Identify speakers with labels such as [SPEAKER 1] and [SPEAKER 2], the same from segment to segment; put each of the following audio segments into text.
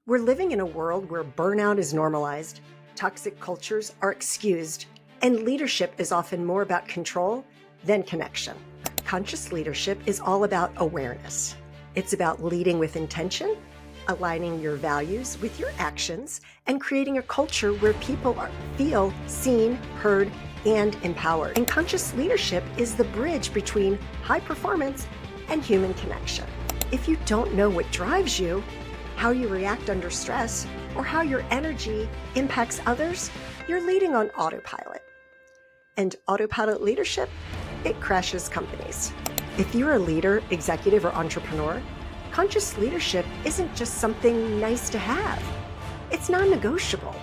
[SPEAKER 1] We're living in a world where burnout is normalized, toxic cultures are excused, and leadership is often more about control than connection. Conscious leadership is all about awareness. It's about leading with intention, aligning your values with your actions, and creating a culture where people feel seen, heard, and empowered. And conscious leadership is the bridge between high performance and human connection. If you don't know what drives you, how you react under stress, or how your energy impacts others, you're leading on autopilot. And autopilot leadership, it crashes companies. If you're a leader, executive, or entrepreneur, conscious leadership isn't just something nice to have. It's non-negotiable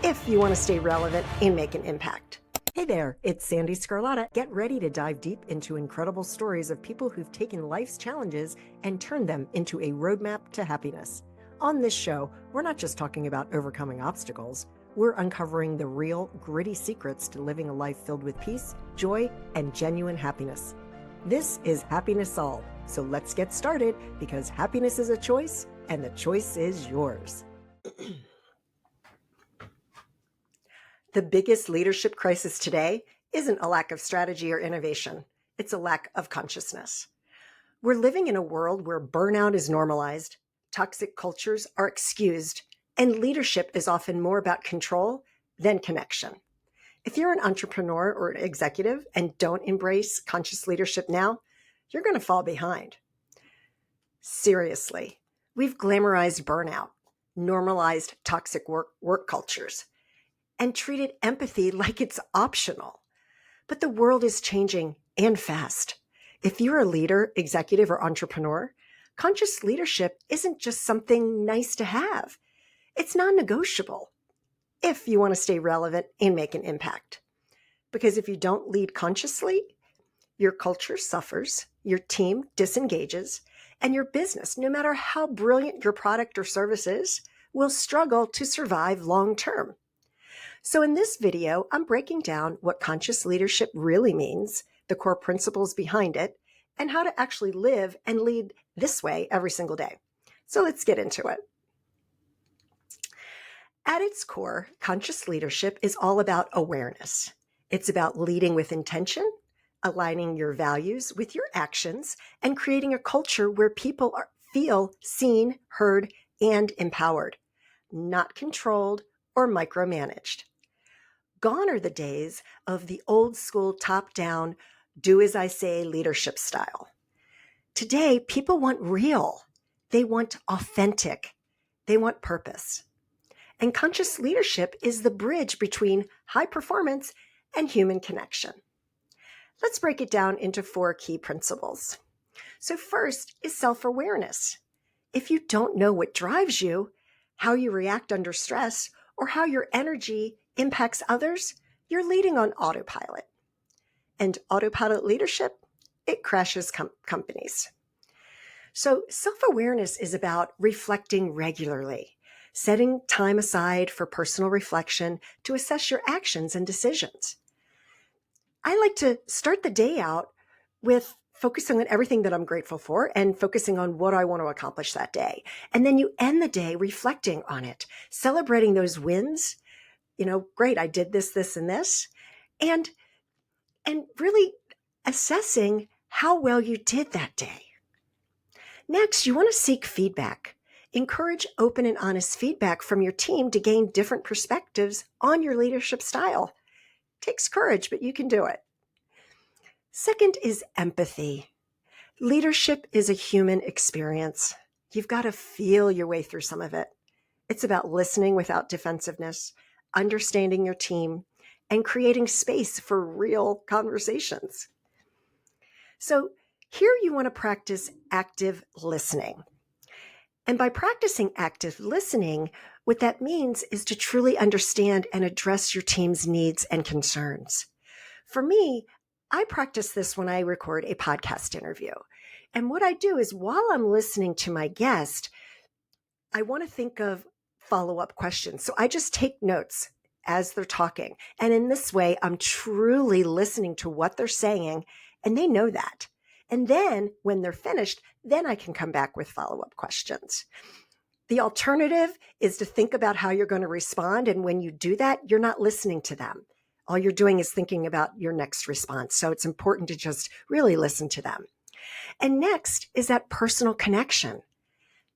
[SPEAKER 1] if you want to stay relevant and make an impact. Hey there, it's Sandee Sgarlata. Get ready to dive deep into incredible stories of people who've taken life's challenges and turned them into a roadmap to happiness. On this show, we're not just talking about overcoming obstacles. We're uncovering the real, gritty secrets to living a life filled with peace, joy, and genuine happiness. This is Happiness Solved. So let's get started, because happiness is a choice and the choice is yours. The biggest leadership crisis today isn't a lack of strategy or innovation. It's a lack of consciousness. We're living in a world where burnout is normalized, toxic cultures are excused, and leadership is often more about control than connection. If you're an entrepreneur or an executive and don't embrace conscious leadership now, you're going to fall behind. Seriously, we've glamorized burnout, normalized toxic work cultures, and treated empathy like it's optional. But the world is changing, and fast. If you're a leader, executive, or entrepreneur, conscious leadership isn't just something nice to have. It's non-negotiable if you want to stay relevant and make an impact. Because if you don't lead consciously, your culture suffers, your team disengages, and your business, no matter how brilliant your product or service is, will struggle to survive long term. So in this video, I'm breaking down what conscious leadership really means, the core principles behind it, and how to actually live and lead this way every single day. So let's get into it. At its core, conscious leadership is all about awareness. It's about leading with intention, aligning your values with your actions, and creating a culture where people feel seen, heard, and empowered, not controlled or micromanaged. Gone are the days of the old school top-down, do-as-I-say leadership style. Today, people want real. They want authentic. They want purpose. And conscious leadership is the bridge between high performance and human connection. Let's break it down into 4 key principles. So first is self-awareness. If you don't know what drives you, how you react under stress, or how your energy impacts others, you're leading on autopilot. And autopilot leadership, it crashes companies. So self-awareness is about reflecting regularly, setting time aside for personal reflection to assess your actions and decisions. I like to start the day out with focusing on everything that I'm grateful for and focusing on what I want to accomplish that day. And then you end the day reflecting on it, celebrating those wins. Great, I did this, this, and this. And really assessing how well you did that day. Next, you want to seek feedback. Encourage open and honest feedback from your team to gain different perspectives on your leadership style. Takes courage, but you can do it. Second is empathy. Leadership is a human experience. You've got to feel your way through some of it. It's about listening without defensiveness, understanding your team, and creating space for real conversations. So here you want to practice active listening. And by practicing active listening, what that means is to truly understand and address your team's needs and concerns. For me, I practice this when I record a podcast interview. And what I do is while I'm listening to my guest, I want to think of follow-up questions. So I just take notes as they're talking. And in this way, I'm truly listening to what they're saying, and they know that. And then when they're finished, then I can come back with follow-up questions. The alternative is to think about how you're going to respond. And when you do that, you're not listening to them. All you're doing is thinking about your next response. So it's important to just really listen to them. And next is that personal connection.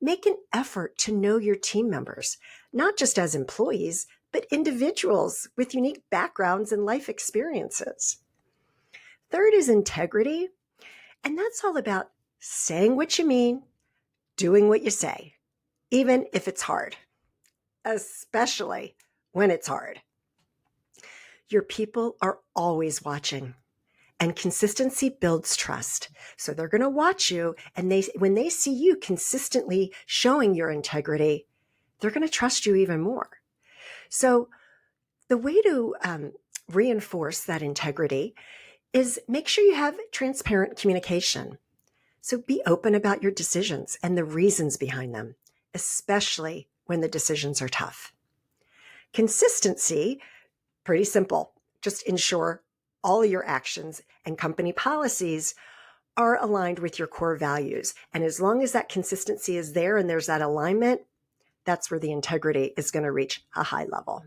[SPEAKER 1] Make an effort to know your team members, not just as employees, but individuals with unique backgrounds and life experiences. Third is integrity. And that's all about saying what you mean, doing what you say, even if it's hard, especially when it's hard. Your people are always watching, and consistency builds trust. So they're going to watch you, and when they see you consistently showing your integrity, they're going to trust you even more. So the way to reinforce that integrity is make sure you have transparent communication. So be open about your decisions and the reasons behind them, especially when the decisions are tough. Consistency, pretty simple. Just ensure all of your actions and company policies are aligned with your core values. And as long as that consistency is there and there's that alignment, that's where the integrity is going to reach a high level.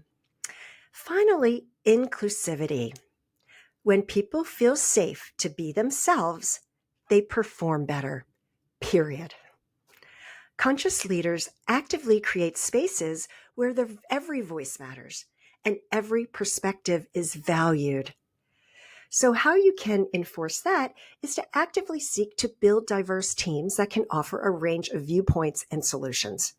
[SPEAKER 1] Finally, inclusivity. When people feel safe to be themselves, they perform better, period. Conscious leaders actively create spaces where every voice matters and every perspective is valued. So how you can enforce that is to actively seek to build diverse teams that can offer a range of viewpoints and solutions.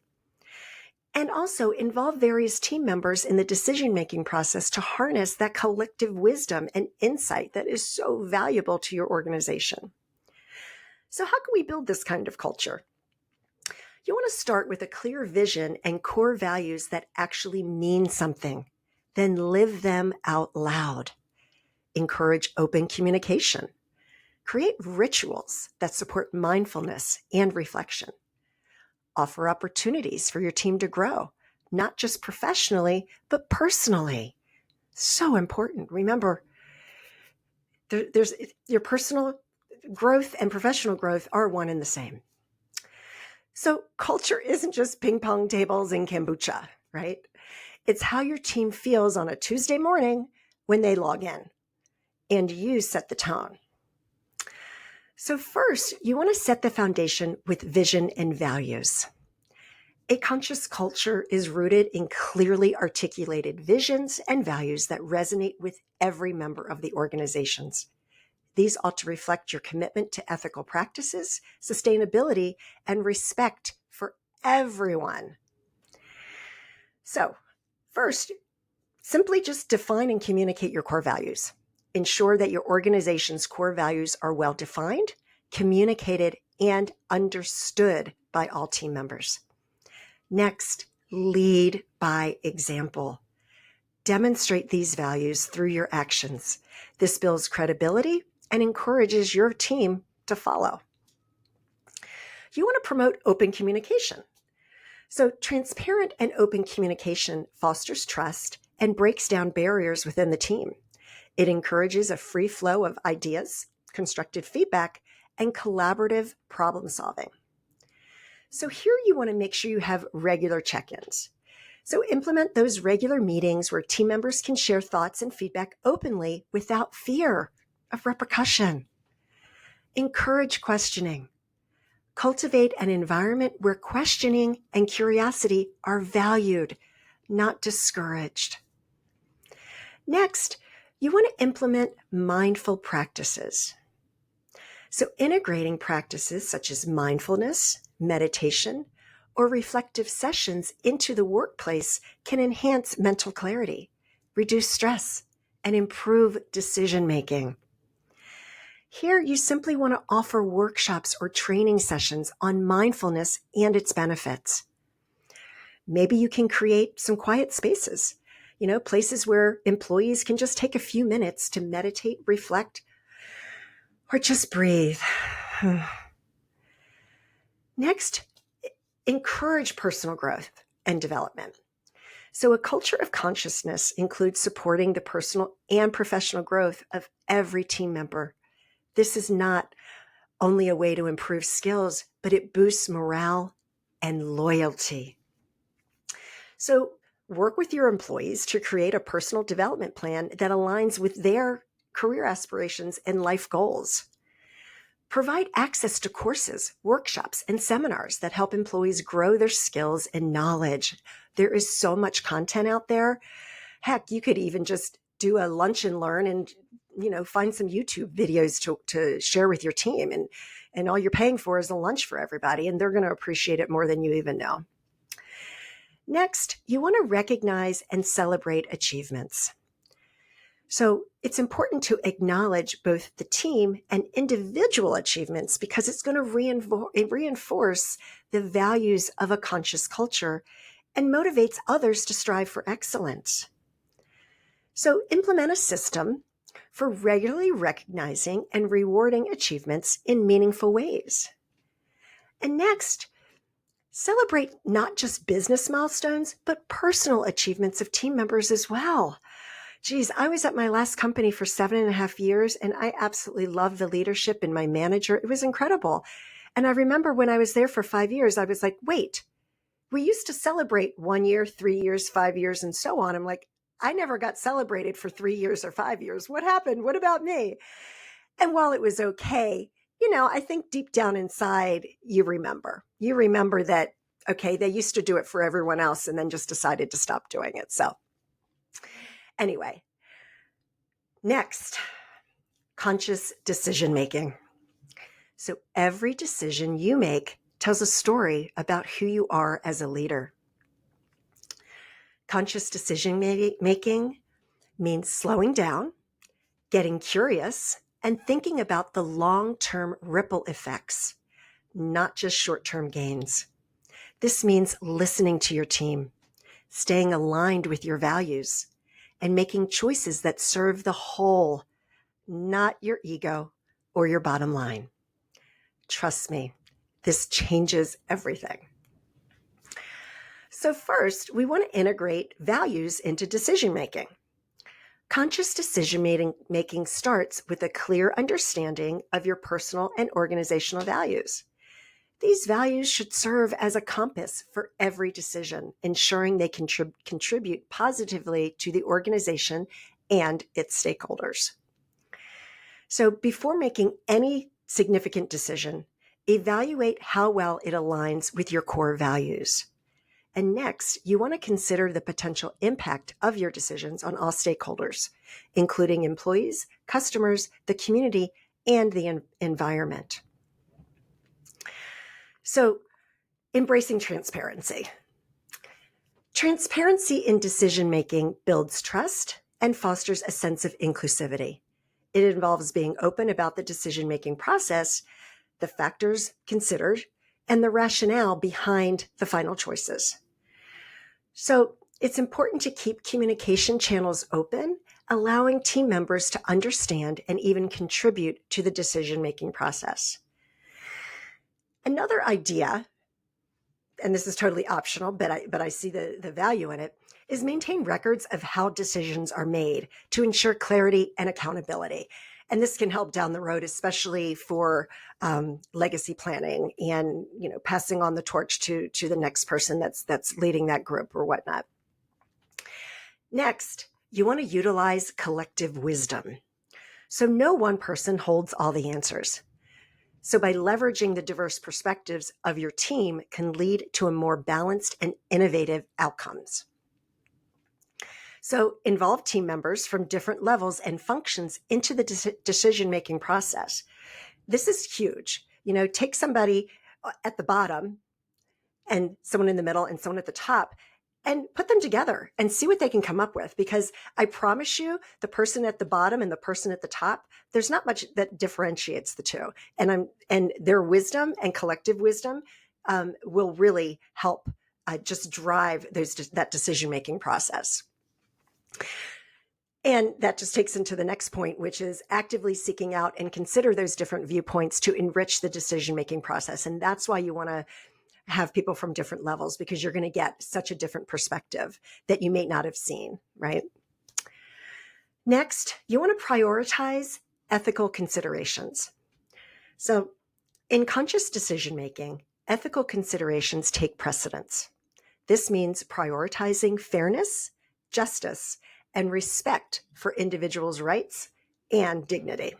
[SPEAKER 1] And also involve various team members in the decision-making process to harness that collective wisdom and insight that is so valuable to your organization. So how can we build this kind of culture? You want to start with a clear vision and core values that actually mean something. Then live them out loud. Encourage open communication. Create rituals that support mindfulness and reflection. Offer opportunities for your team to grow, not just professionally, but personally. So important. Remember, there's your personal growth and professional growth are one and the same. So culture isn't just ping pong tables and kombucha, right? It's how your team feels on a Tuesday morning when they log in, and you set the tone. So first, you want to set the foundation with vision and values. A conscious culture is rooted in clearly articulated visions and values that resonate with every member of the organizations. These ought to reflect your commitment to ethical practices, sustainability, and respect for everyone. So, first, simply just define and communicate your core values. Ensure that your organization's core values are well defined, communicated, and understood by all team members. Next, lead by example. Demonstrate these values through your actions. This builds credibility and encourages your team to follow. You want to promote open communication. So transparent and open communication fosters trust and breaks down barriers within the team. It encourages a free flow of ideas, constructive feedback, and collaborative problem solving. So here you want to make sure you have regular check-ins. So implement those regular meetings where team members can share thoughts and feedback openly without fear of repercussion. Encourage questioning. Cultivate an environment where questioning and curiosity are valued, not discouraged. Next, you want to implement mindful practices. So integrating practices such as mindfulness, meditation, or reflective sessions into the workplace can enhance mental clarity, reduce stress, and improve decision-making. Here, you simply want to offer workshops or training sessions on mindfulness and its benefits. Maybe you can create some quiet spaces, places where employees can just take a few minutes to meditate, reflect, or just breathe. Next, encourage personal growth and development. So a culture of consciousness includes supporting the personal and professional growth of every team member. This is not only a way to improve skills, but it boosts morale and loyalty. So work with your employees to create a personal development plan that aligns with their career aspirations and life goals. Provide access to courses, workshops, and seminars that help employees grow their skills and knowledge. There is so much content out there. Heck, you could even just do a lunch and learn and find some YouTube videos to share with your team. And all you're paying for is a lunch for everybody, and they're going to appreciate it more than you even know. Next, you want to recognize and celebrate achievements. So it's important to acknowledge both the team and individual achievements because it's going to reinforce the values of a conscious culture and motivates others to strive for excellence. So implement a system for regularly recognizing and rewarding achievements in meaningful ways. And next, celebrate not just business milestones, but personal achievements of team members as well. Geez, I was at my last company for 7.5 years, and I absolutely loved the leadership and my manager. It was incredible. And I remember when I was there for 5 years, I was like, wait, we used to celebrate 1 year, 3 years, 5 years, and so on. I'm like, I never got celebrated for 3 years or 5 years. What happened? What about me? And while it was okay, I think deep down inside, you remember that, okay, they used to do it for everyone else and then just decided to stop doing it. So anyway, next, conscious decision making. So every decision you make tells a story about who you are as a leader. Conscious decision making means slowing down, getting curious, and thinking about the long-term ripple effects, not just short-term gains. This means listening to your team, staying aligned with your values, and making choices that serve the whole, not your ego or your bottom line. Trust me, this changes everything. So first, we want to integrate values into decision-making. Conscious decision-making starts with a clear understanding of your personal and organizational values. These values should serve as a compass for every decision, ensuring they contribute positively to the organization and its stakeholders. So before making any significant decision, evaluate how well it aligns with your core values. And next, you want to consider the potential impact of your decisions on all stakeholders, including employees, customers, the community, and the environment. So, embracing transparency. Transparency in decision-making builds trust and fosters a sense of inclusivity. It involves being open about the decision-making process, the factors considered, and the rationale behind the final choices. So it's important to keep communication channels open, allowing team members to understand and even contribute to the decision-making process. Another idea, and this is totally optional, but I see the value in it, is maintain records of how decisions are made to ensure clarity and accountability. And this can help down the road, especially for legacy planning and passing on the torch to the next person that's leading that group or whatnot. Next, you want to utilize collective wisdom. So no one person holds all the answers. So by leveraging the diverse perspectives of your team can lead to a more balanced and innovative outcomes. So involve team members from different levels and functions into the decision-making process. This is huge. Take somebody at the bottom and someone in the middle and someone at the top and put them together and see what they can come up with. Because I promise you, the person at the bottom and the person at the top, there's not much that differentiates the two. And their wisdom and collective wisdom will really help just drive that decision-making process. And that just takes into the next point, which is actively seeking out and consider those different viewpoints to enrich the decision-making process. And that's why you want to have people from different levels, because you're going to get such a different perspective that you may not have seen, right? Next, you want to prioritize ethical considerations. So in conscious decision-making, ethical considerations take precedence. This means prioritizing fairness, justice, and respect for individuals' rights and dignity.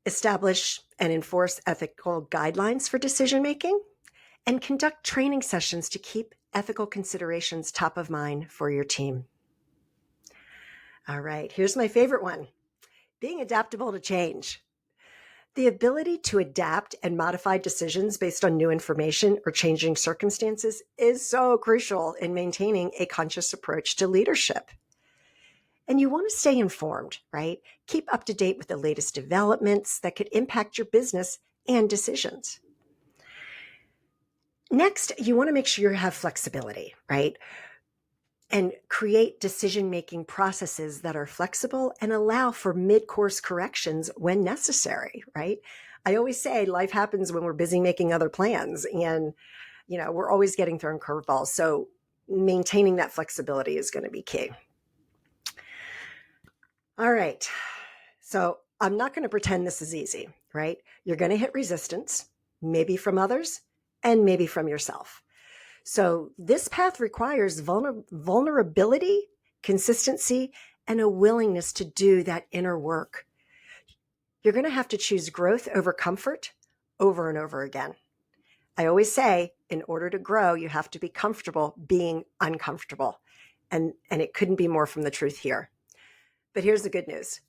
[SPEAKER 1] Establish and enforce ethical guidelines for decision making, and conduct training sessions to keep ethical considerations top of mind for your team. All right, here's my favorite one: being adaptable to change. The ability to adapt and modify decisions based on new information or changing circumstances is so crucial in maintaining a conscious approach to leadership. And you want to stay informed, right? Keep up to date with the latest developments that could impact your business and decisions. Next, you want to make sure you have flexibility, right? And create decision-making processes that are flexible and allow for mid-course corrections when necessary, right? I always say life happens when we're busy making other plans, and we're always getting thrown curveballs. So maintaining that flexibility is going to be key. All right. So I'm not going to pretend this is easy, right? You're going to hit resistance, maybe from others and maybe from yourself. So this path requires vulnerability, consistency, and a willingness to do that inner work. You're going to have to choose growth over comfort over and over again. I always say, in order to grow, you have to be comfortable being uncomfortable. And it couldn't be more from the truth here. But here's the good news.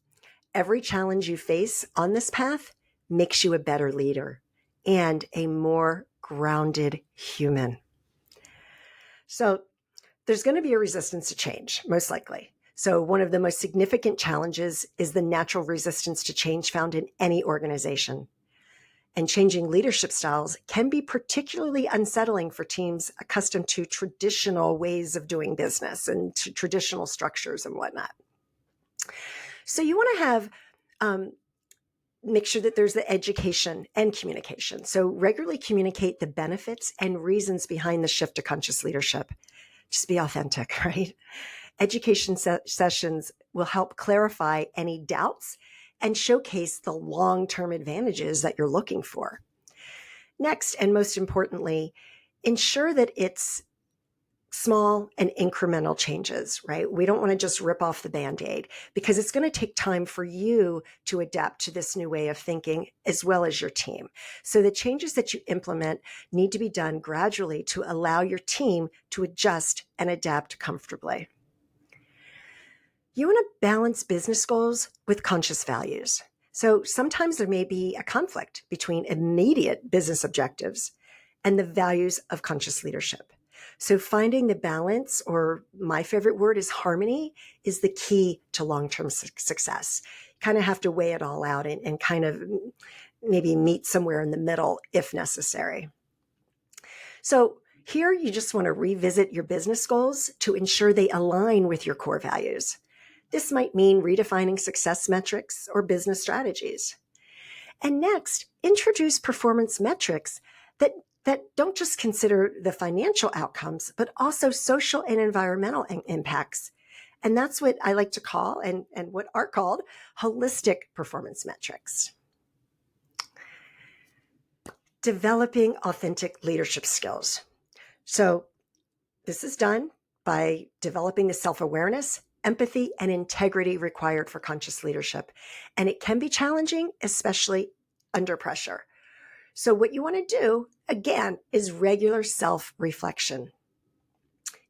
[SPEAKER 1] Every challenge you face on this path makes you a better leader and a more grounded human. So there's going to be a resistance to change, most likely. So one of the most significant challenges is the natural resistance to change found in any organization. And changing leadership styles can be particularly unsettling for teams accustomed to traditional ways of doing business and to traditional structures and whatnot. So you want to have, make sure that there's the education and communication. So regularly communicate the benefits and reasons behind the shift to conscious leadership. Just be authentic, right? Education sessions will help clarify any doubts and showcase the long-term advantages that you're looking for. Next, and most importantly, ensure that it's small and incremental changes, right? We don't want to just rip off the Band-Aid because it's going to take time for you to adapt to this new way of thinking as well as your team. So the changes that you implement need to be done gradually to allow your team to adjust and adapt comfortably. You want to balance business goals with conscious values. So sometimes there may be a conflict between immediate business objectives and the values of conscious leadership. So finding the balance, or my favorite word is harmony, is the key to long-term success. You kind of have to weigh it all out and kind of maybe meet somewhere in the middle if necessary. So here you just want to revisit your business goals to ensure they align with your core values. This might mean redefining success metrics or business strategies. And next, introduce performance metrics that don't just consider the financial outcomes, but also social and environmental impacts. And that's what I like to call, and what are called, holistic performance metrics. Developing authentic leadership skills. So this is done by developing the self-awareness, empathy, and integrity required for conscious leadership. And it can be challenging, especially under pressure. So what you want to do, again, is regular self-reflection.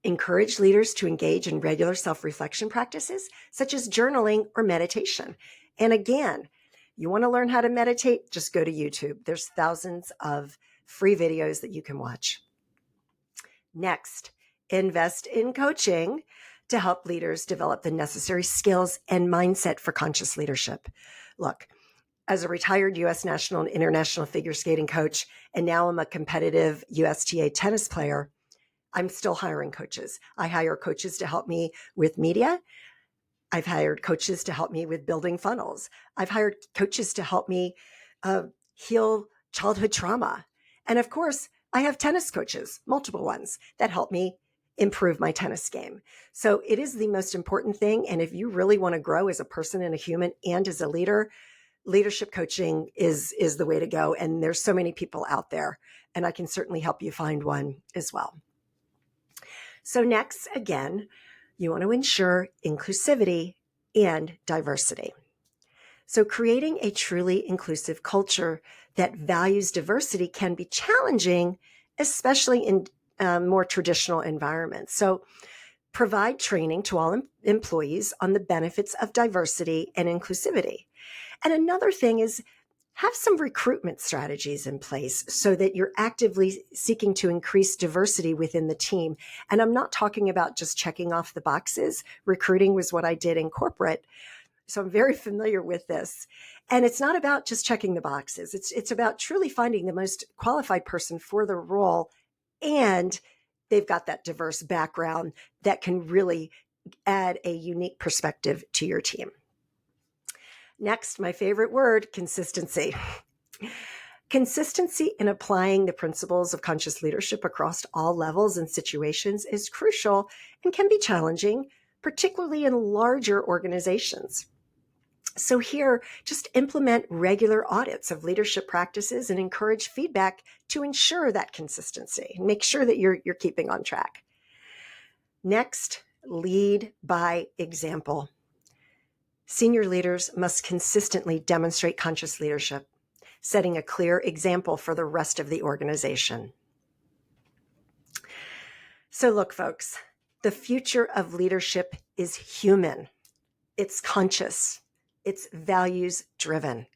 [SPEAKER 1] Encourage leaders to engage in regular self-reflection practices, such as journaling or meditation. And again, you want to learn how to meditate, just go to YouTube. There's thousands of free videos that you can watch. Next, invest in coaching to help leaders develop the necessary skills and mindset for conscious leadership. Look, as a retired U.S. national and international figure skating coach, and now I'm a competitive USTA tennis player, I'm still hiring coaches. I hire coaches to help me with media. I've hired coaches to help me with building funnels. I've hired coaches to help me heal childhood trauma. And of course, I have tennis coaches, multiple ones, that help me improve my tennis game. So it is the most important thing. And if you really want to grow as a person and a human and as a leader, leadership coaching is the way to go. And there's so many people out there, and I can certainly help you find one as well. So next, again, you want to ensure inclusivity and diversity. So creating a truly inclusive culture that values diversity can be challenging, especially in more traditional environments. So provide training to all employees on the benefits of diversity and inclusivity. And another thing is have some recruitment strategies in place so that you're actively seeking to increase diversity within the team. And I'm not talking about just checking off the boxes. Recruiting was what I did in corporate, so I'm very familiar with this. And it's not about just checking the boxes. It's about truly finding the most qualified person for the role, and they've got that diverse background that can really add a unique perspective to your team. Next, my favorite word, consistency. Consistency in applying the principles of conscious leadership across all levels and situations is crucial and can be challenging, particularly in larger organizations. So here, just implement regular audits of leadership practices and encourage feedback to ensure that consistency. Make sure that you're keeping on track. Next, lead by example. Senior leaders must consistently demonstrate conscious leadership, setting a clear example for the rest of the organization. So look, folks, the future of leadership is human. It's conscious. It's values driven.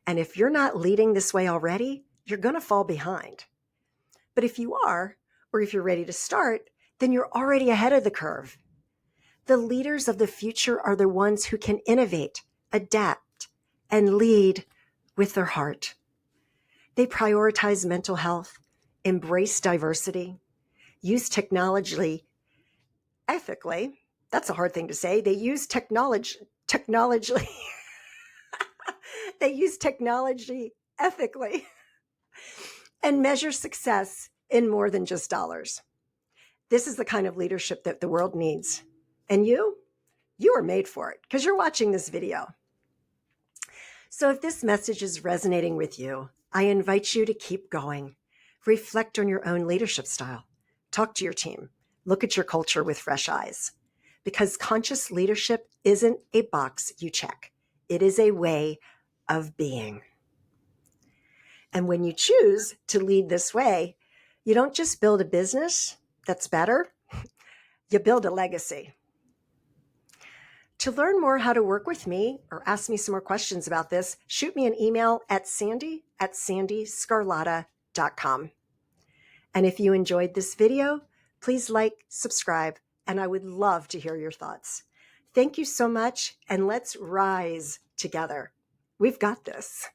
[SPEAKER 1] And if you're not leading this way already, you're going to fall behind. But if you are, or if you're ready to start, then you're already ahead of the curve. The leaders of the future are the ones who can innovate, adapt, and lead with their heart. They prioritize mental health, embrace diversity, use technology ethically. That's a hard thing to say. They use technology they use technology ethically and measure success in more than just dollars. This is the kind of leadership that the world needs. And you are made for it because you're watching this video. So if this message is resonating with you, I invite you to keep going. Reflect on your own leadership style. Talk to your team. Look at your culture with fresh eyes. Because conscious leadership isn't a box you check. It is a way of being. And when you choose to lead this way, you don't just build a business that's better, you build a legacy. To learn more how to work with me or ask me some more questions about this, shoot me an email at Sandee@SandeeSgarlata.com. And if you enjoyed this video, please like, subscribe, and I would love to hear your thoughts. Thank you so much, and let's rise together. We've got this.